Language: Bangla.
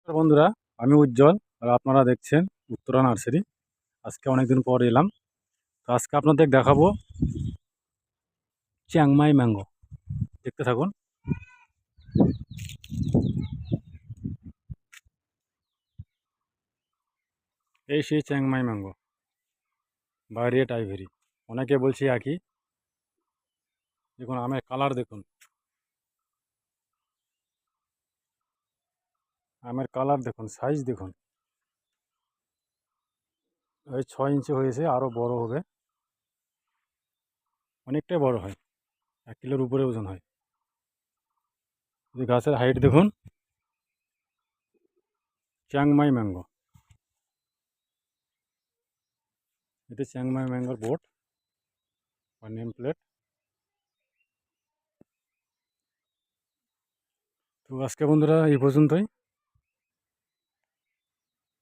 নমস্কার বন্ধুরা, আমি উজ্জ্বল আর আপনারা দেখছেন উত্তরা নার্সারি। আজকে অনেকদিন পর এলাম। তো আজকে আপনাদের দেখাবো চিংমাই ম্যাঙ্গো। দেখতে থাকুন। এই সেই চিংমাই ম্যাঙ্গো বা রেড আইভরি, অনেকে বলছে একই। দেখুন আমের কালার দেখুন, আমের কালার দেখুন, সাইজ দেখুন। ওই 6 ইঞ্চি হয়েছে, আরও বড় হবে, অনেকটাই বড় হয়, 1 কিলোর উপরে ওজন হয়। এই গাছের হাইট দেখুন। চিংমাই ম্যাঙ্গো, এটা চিংমাই ম্যাঙ্গোর বোর্ড বা নেম প্লেট। তো আজকে বন্ধুরা এই পর্যন্তই।